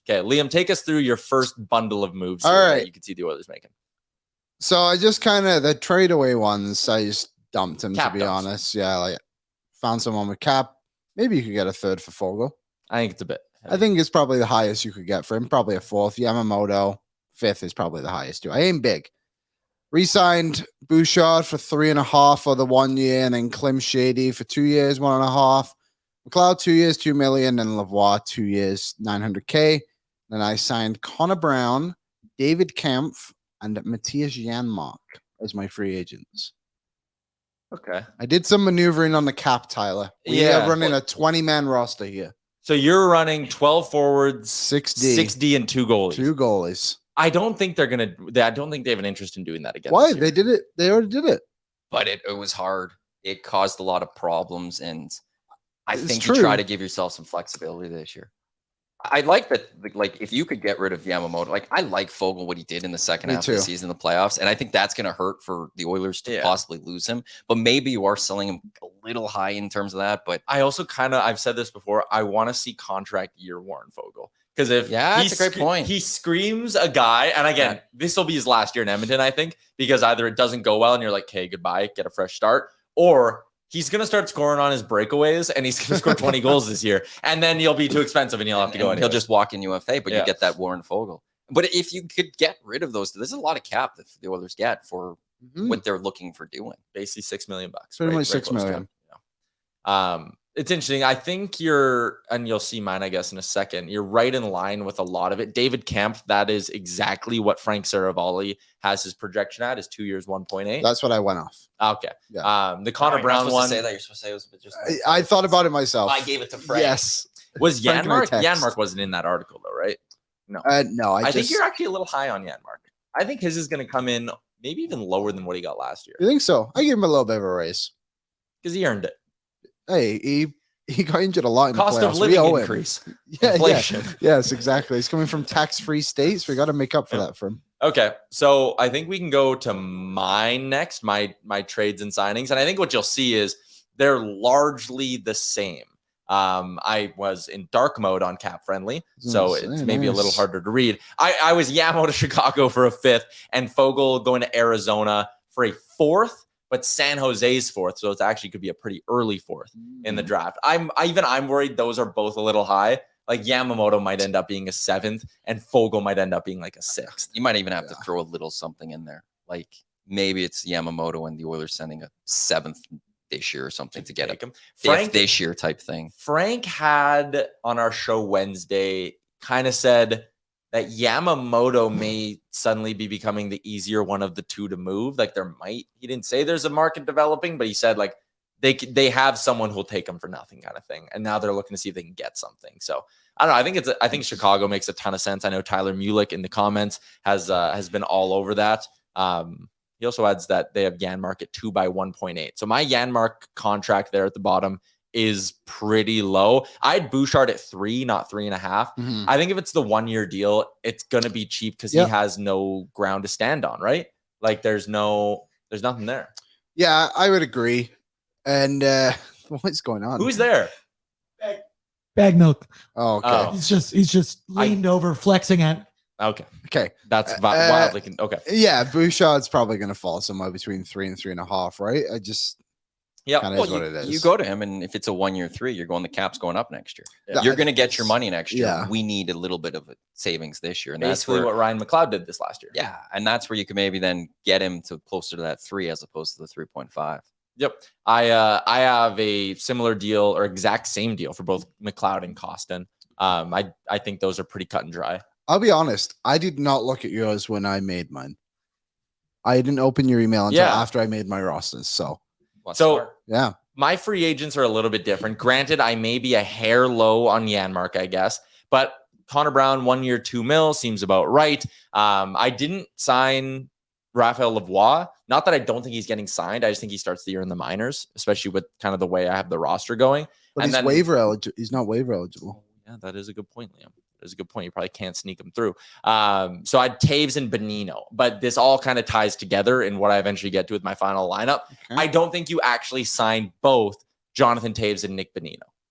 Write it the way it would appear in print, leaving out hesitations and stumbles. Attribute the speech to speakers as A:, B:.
A: Okay, Liam, take us through your first bundle of moves
B: All
A: here
B: right.
A: that you can see the Oilers making.
B: So I just kind of the trade away ones. I just dumped him
A: Cap
B: to be
A: dumps.
B: honest. Yeah, like found someone with cap. Maybe you could get a third for Fogle.
A: I think it's a bit heavy.
B: I think it's probably the highest you could get for him. Probably a fourth. Yamamoto, fifth is probably the highest too. I aim big. Re-signed Bouchard for 3.5 for the 1 year, and then Clem Shady for 2 years, 1.5. McLeod 2 years, 2 million, and Lavoie 2 years, 900K. Then I signed Connor Brown, David Kempf, and Matthias Janmark as my free agents.
A: Okay.
B: I did some maneuvering on the cap, Tyler. We are running a 20-man roster here.
A: So you're running 12 forwards,
B: 6D,
A: 6D, and 2 goalies.
B: 2 goalies.
A: I don't think they're gonna. I don't think they have an interest in doing that again.
B: Why? They did it. They already did it.
C: But it was hard. It caused a lot of problems, and I think
B: true.
C: you try to give yourself some flexibility this year. I like that. Like, if you could get rid of Yamamoto, like I like Fogle what he did in the second half of the season in the playoffs, and I think that's going to hurt for the Oilers to possibly lose him. But maybe you are selling him a little high in terms of that. But
A: I also I've said this before. I want to see contract year Warren Fogle. Because if
C: that's a great point.
A: He screams a guy, and again, this will be his last year in Edmonton, I think, because either it doesn't go well and you're like, hey, goodbye, get a fresh start, or he's going to start scoring on his breakaways and he's going to score 20 goals this year. And then he'll be too expensive and he'll have to go.
C: He'll just walk in UFA, but you get that Warren Fogle. But if you could get rid of those, there's a lot of cap that the Oilers get for what they're looking for doing.
A: Basically $6 million.
B: Pretty much $6 million.
A: It's interesting. I think and you'll see mine, I guess, in a second. You're right in line with a lot of it. David Kemp, that is exactly what Frank Saravalli has his projection at, is 2 years, 1.8.
B: That's what I went off.
A: Okay.
B: Yeah.
A: The Connor Brown one.
C: Say that. You're supposed to say it was just.
B: I thought about it myself.
C: I gave it to Frank.
B: Yes.
A: Was Janmark? Janmark wasn't in that article, though, right? No.
B: No. I
A: think you're actually a little high on Janmark. I think his is going to come in maybe even lower than what he got last year.
B: You think so? I give him a little bit of a raise.
A: Because he earned it.
B: Hey, he got injured a lot in
A: cost
B: the playoffs.
A: of living increase. Inflation.
B: Yes, exactly. He's coming from tax-free states. We got to make up for that for him.
A: Okay, so I think we can go to mine next, my trades and signings. And I think what you'll see is they're largely the same. I was in dark mode on Cap Friendly, so it's maybe a little harder to read. I was Yamo to Chicago for a 5th and Fogle going to Arizona for a 4th. But San Jose's 4th, so it actually could be a pretty early 4th in the draft. I'm worried those are both a little high. Like Yamamoto might end up being a 7th, and Fogle might end up being like a 6th.
C: You might even have to throw a little something in there, like maybe it's Yamamoto and the Oilers sending a 7th this year or something to get him. Frank this year type thing.
A: Frank had on our show Wednesday kind of said that Yamamoto may suddenly be becoming the easier one of the two to move. Like he didn't say there's a market developing, but he said like they have someone who'll take him for nothing kind of thing. And now they're looking to see if they can get something. So I don't know. I think Chicago makes a ton of sense. I know Tyler Mulick in the comments has been all over that. He also adds that they have Janmark at 2 by 1.8. So my Janmark contract there at the bottom is pretty low. I had Bouchard at 3, not 3.5. I think if it's the 1 year deal, it's going to be cheap because he has no ground to stand on, right? Like there's nothing there.
B: Yeah, I would agree. And what's going on?
A: Who's there?
D: Bag milk.
B: Oh, okay.
A: Oh.
D: He's just leaned over, flexing at.
A: Okay. That's wildly. Okay.
B: Yeah, Bouchard's probably going to fall somewhere between 3 and 3.5, right? I just.
A: Yeah,
B: kind of is what it is.
C: You go to him, and if it's a 1 year 3, you're going. The cap's going up next year.
A: Yeah.
C: You're going to get your money next year.
B: Yeah.
C: We need a little bit of a savings this year, and
A: basically
C: that's
A: what Ryan McLeod did this last year.
C: Yeah, and that's where you can maybe then get him to closer to that 3 as opposed to the 3.5.
A: Yep. I have a similar deal or exact same deal for both McLeod and Costin. I think those are pretty cut and dry.
B: I'll be honest. I did not look at yours when I made mine. I didn't open your email until after I made my rosters. So yeah.
A: My free agents are a little bit different. Granted, I may be a hair low on Janmark, I guess, but Connor Brown, 1 year, $2 million seems about right. I didn't sign Raphael Lavoie. Not that I don't think he's getting signed. I just think he starts the year in the minors, especially with kind of the way I have the roster going.
B: But he's waiver eligible. He's not waiver eligible.
A: Yeah, that is a good point, Liam. That is a good point. You probably can't sneak him through. So I had Taves and Bonino, but this all kind of ties together in what I eventually get to with my final lineup. Okay. I don't think you actually signed both Jonathan Taves and Nick Bonino.